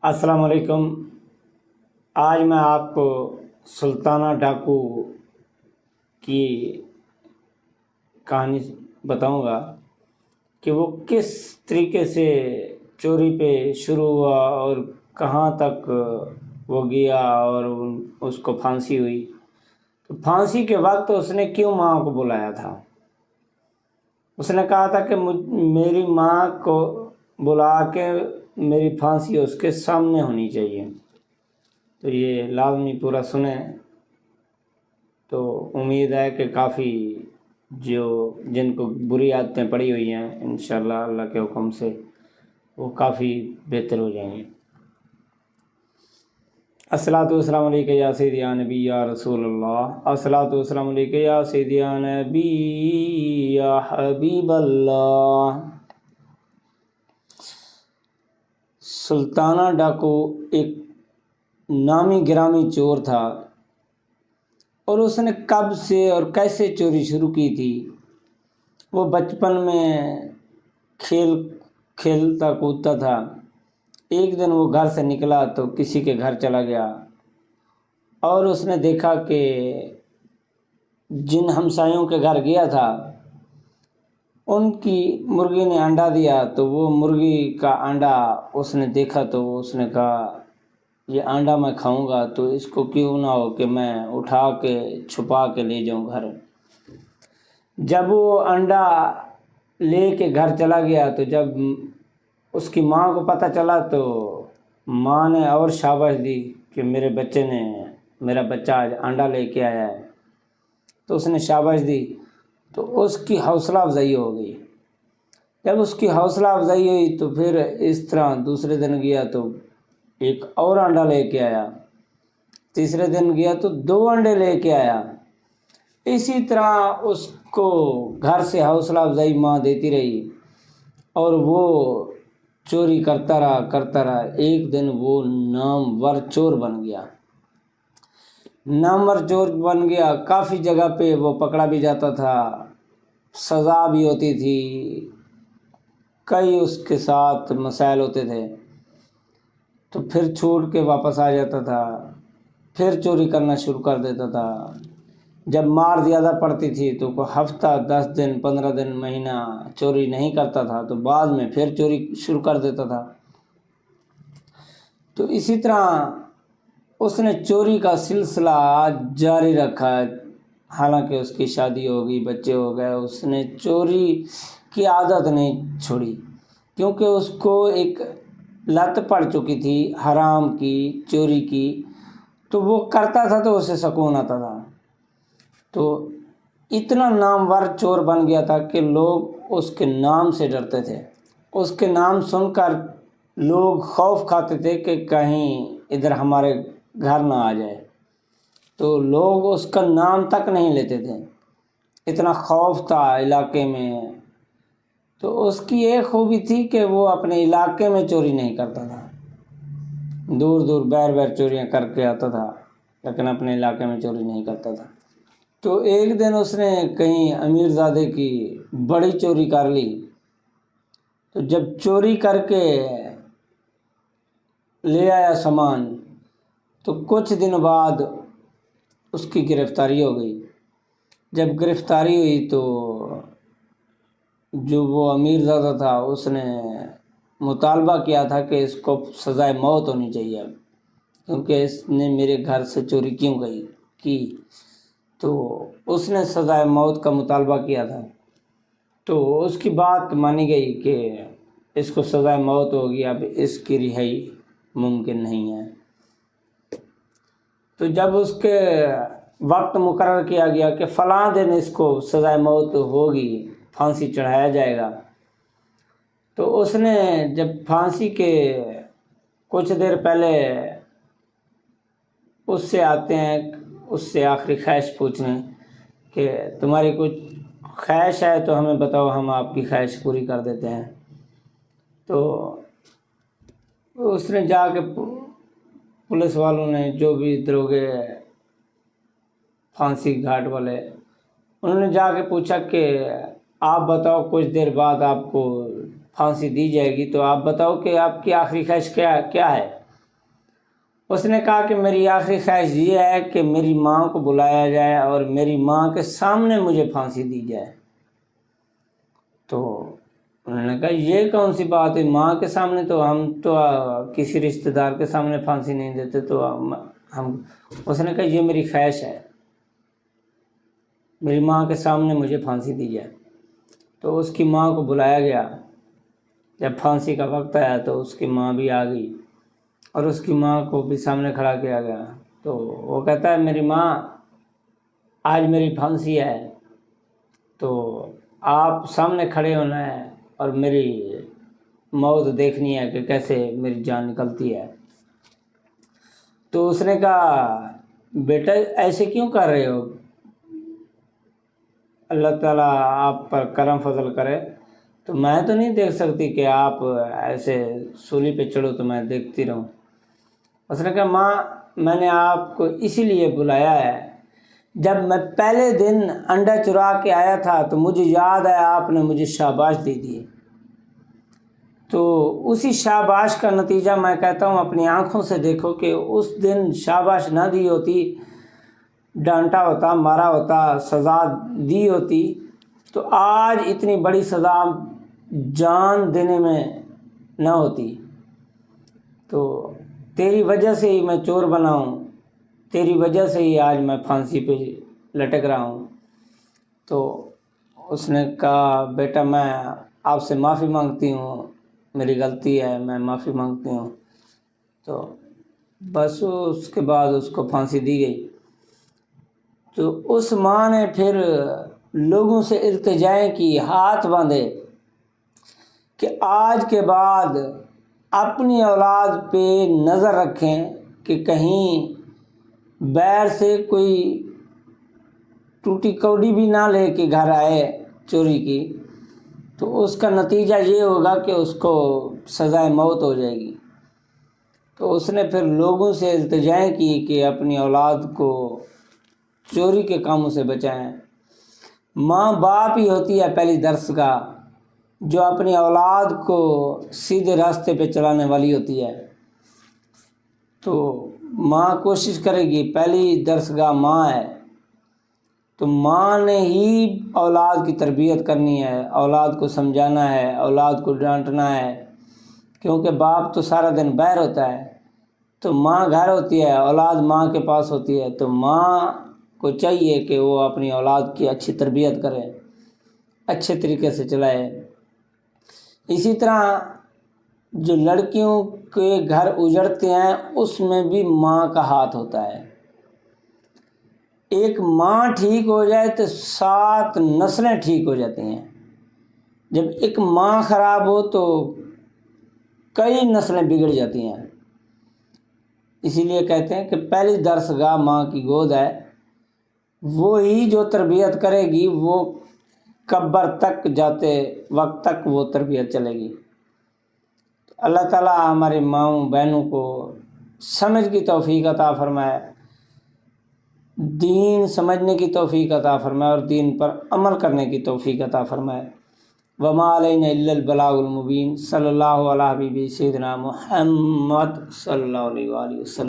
السلام علیکم۔ آج میں آپ کو سلطانہ ڈاکو کی کہانی بتاؤں گا کہ وہ کس طریقے سے چوری پہ شروع ہوا اور کہاں تک وہ گیا اور اس کو پھانسی ہوئی۔ تو پھانسی کے وقت اس نے کیوں ماں کو بلایا تھا؟ اس نے کہا تھا کہ میری ماں کو بلا کے میری پھانسی اس کے سامنے ہونی چاہیے۔ تو یہ لازمی پورا سنیں، تو امید ہے کہ کافی جن کو بری عادتیں پڑی ہوئی ہیں انشاءاللہ اللہ کے حکم سے وہ کافی بہتر ہو جائیں گے۔ الصلاۃ والسلام علیکہ یا سیدی یا نبی یا رسول اللہ، الصلاۃ والسلام علیکہ یا سیدی یا نبی یا حبیب اللہ۔ سلطانہ ڈاکو ایک نامی گرامی چور تھا، اور اس نے کب سے اور کیسے چوری شروع کی تھی۔ وہ بچپن میں کھیلتا کودتا تھا۔ ایک دن وہ گھر سے نکلا تو کسی کے گھر چلا گیا، اور اس نے دیکھا کہ جن ہمسایوں کے گھر گیا تھا ان کی مرغی نے انڈا دیا، تو وہ مرغی کا انڈا اس نے دیکھا تو اس نے کہا یہ انڈا میں کھاؤں گا، تو اس کو کیوں نہ ہو کہ میں اٹھا کے چھپا کے لے جاؤں گھر۔ جب وہ انڈا لے کے گھر چلا گیا تو جب اس کی ماں کو پتہ چلا تو ماں نے اور شاباش دی کہ میرے میرا بچہ آج انڈا لے کے آیا ہے، تو اس نے شاباش دی۔ تو اس کی حوصلہ افزائی ہو گئی۔ جب اس کی حوصلہ افزائی ہوئی تو پھر اس طرح دوسرے دن گیا تو ایک اور انڈا لے کے آیا، تیسرے دن گیا تو 2 انڈے لے کے آیا۔ اسی طرح اس کو گھر سے حوصلہ افزائی ماں دیتی رہی، اور وہ چوری کرتا رہا۔ ایک دن وہ نامور چور بن گیا۔ کافی جگہ پہ وہ پکڑا بھی جاتا تھا، سزا بھی ہوتی تھی، کئی اس کے ساتھ مسائل ہوتے تھے، تو پھر چھوڑ کے واپس آ جاتا تھا، پھر چوری کرنا شروع کر دیتا تھا۔ جب مار زیادہ پڑتی تھی تو کوئی ہفتہ 10 دن 15 دن مہینہ چوری نہیں کرتا تھا، تو بعد میں پھر چوری شروع کر دیتا تھا۔ تو اسی طرح اس نے چوری کا سلسلہ جاری رکھا، حالانکہ اس کی شادی ہو گئی، بچے ہو گئے، اس نے چوری کی عادت نہیں چھوڑی، کیونکہ اس کو ایک لت پڑ چکی تھی حرام کی، چوری کی، تو وہ کرتا تھا تو اسے سکون آتا تھا۔ تو اتنا نامور چور بن گیا تھا کہ لوگ اس کے نام سے ڈرتے تھے۔ اس کے نام سن کر لوگ خوف کھاتے تھے کہ کہیں ادھر ہمارے گھر نہ آ جائے، تو لوگ اس کا نام تک نہیں لیتے تھے، اتنا خوف تھا علاقے میں۔ تو اس کی ایک خوبی تھی کہ وہ اپنے علاقے میں چوری نہیں کرتا تھا، دور دور بیر چوریاں کر کے آتا تھا، لیکن اپنے علاقے میں چوری نہیں کرتا تھا۔ تو ایک دن اس نے کہیں امیر زادے کی بڑی چوری کر لی۔ تو جب چوری کر کے لے آیا سامان تو کچھ دن بعد اس کی گرفتاری ہو گئی۔ جب گرفتاری ہوئی تو جو وہ امیر زادہ تھا اس نے مطالبہ کیا تھا کہ اس کو سزائے موت ہونی چاہیے، کیونکہ اس نے میرے گھر سے چوری کیوں کی۔ تو اس نے سزائے موت کا مطالبہ کیا تھا، تو اس کی بات مانی گئی کہ اس کو سزائے موت ہوگی، اب اس کی رہائی ممکن نہیں ہے۔ تو جب اس کے وقت مقرر کیا گیا کہ فلاں دن اس کو سزائے موت ہوگی، پھانسی چڑھایا جائے گا، تو اس نے جب پھانسی کے کچھ دیر پہلے اس سے آتے ہیں، اس سے آخری خواہش پوچھنے کہ تمہاری کچھ خواہش ہے تو ہمیں بتاؤ، ہم آپ کی خواہش پوری کر دیتے ہیں۔ تو اس نے جا کے پولیس والوں نے، جو بھی دروگے پھانسی گھاٹ والے، انہوں نے جا کے پوچھا کہ آپ بتاؤ، کچھ دیر بعد آپ کو پھانسی دی جائے گی، تو آپ بتاؤ کہ آپ کی آخری خواہش کیا ہے۔ اس نے کہا کہ میری آخری خواہش یہ ہے کہ میری ماں کو بلایا جائے اور میری ماں کے سامنے مجھے پھانسی دی جائے۔ تو انہوں نے کہا یہ کون سی بات ہے، ماں کے سامنے؟ تو ہم تو کسی رشتہ دار کے سامنے پھانسی نہیں دیتے، تو ہم اس نے کہا یہ میری خواہش ہے، میری ماں کے سامنے مجھے پھانسی دی جائے۔ تو اس کی ماں کو بلایا گیا۔ جب پھانسی کا وقت آیا تو اس کی ماں بھی آ گئی اور اس کی ماں کو بھی سامنے کھڑا کیا گیا۔ تو وہ کہتا ہے میری ماں آج میری پھانسی ہے، تو آپ سامنے کھڑے ہونا ہے اور میری موت دیکھنی ہے کہ کیسے میری جان نکلتی ہے۔ تو اس نے کہا بیٹا ایسے کیوں کر رہے ہو، اللہ تعالیٰ آپ پر کرم فضل کرے، تو میں تو نہیں دیکھ سکتی کہ آپ ایسے سولی پہ چڑھو تو میں دیکھتی رہوں۔ اس نے کہا ماں میں نے آپ کو اسی لیے بلایا ہے، جب میں پہلے دن انڈا چرا کے آیا تھا تو مجھے یاد ہے آپ نے مجھے شاباش دے دی، تو اسی شاباش کا نتیجہ میں کہتا ہوں اپنی آنکھوں سے دیکھو کہ اس دن شاباش نہ دی ہوتی، ڈانٹا ہوتا، مارا ہوتا، سزا دی ہوتی، تو آج اتنی بڑی سزا جان دینے میں نہ ہوتی۔ تو تیری وجہ سے ہی میں چور بنا ہوں، تیری وجہ سے ہی آج میں پھانسی پہ لٹک رہا ہوں۔ تو اس نے کہا بیٹا میں آپ سے معافی مانگتی ہوں، میری غلطی ہے، میں معافی مانگتی ہوں۔ تو بس اس کے بعد اس کو پھانسی دی گئی۔ تو اس ماں نے پھر لوگوں سے التجائیں کی، ہاتھ باندھے کہ آج کے بعد اپنی اولاد پہ نظر رکھیں کہ کہیں بیر سے کوئی ٹوٹی کوڑی بھی نہ لے کے گھر آئے چوری کی، تو اس کا نتیجہ یہ ہوگا کہ اس کو سزائے موت ہو جائے گی۔ تو اس نے پھر لوگوں سے التجائیں کی کہ اپنی اولاد کو چوری کے کاموں سے بچائیں۔ ماں باپ ہی ہوتی ہے پہلی درسگاہ جو اپنی اولاد کو سیدھے راستے پہ چلانے والی ہوتی ہے۔ تو ماں کوشش کرے گی، پہلی درسگاہ ماں ہے، تو ماں نے ہی اولاد کی تربیت کرنی ہے، اولاد کو سمجھانا ہے، اولاد کو ڈانٹنا ہے، کیونکہ باپ تو سارا دن باہر ہوتا ہے، تو ماں گھر ہوتی ہے، اولاد ماں کے پاس ہوتی ہے، تو ماں کو چاہیے کہ وہ اپنی اولاد کی اچھی تربیت کرے، اچھے طریقے سے چلائے۔ اسی طرح جو لڑکیوں کے گھر اجڑتے ہیں اس میں بھی ماں کا ہاتھ ہوتا ہے۔ ایک ماں ٹھیک ہو جائے تو 7 نسلیں ٹھیک ہو جاتی ہیں، جب ایک ماں خراب ہو تو کئی نسلیں بگڑ جاتی ہیں۔ اسی لیے کہتے ہیں کہ پہلی درسگاہ ماں کی گود ہے، وہی جو تربیت کرے گی وہ قبر تک جاتے وقت تک وہ تربیت چلے گی۔ اللہ تعالیٰ ہمارے ماؤں بہنوں کو سمجھ کی توفیق عطا فرمائے، دین سمجھنے کی توفیق عطا فرمائے اور دین پر عمل کرنے کی توفیق عطا فرمائے۔ وما علینا الا البلاغ المبین۔ صلی اللہ علیہ حبیبی سیدنا محمد صلی اللہ علیہ وآلہ وسلم۔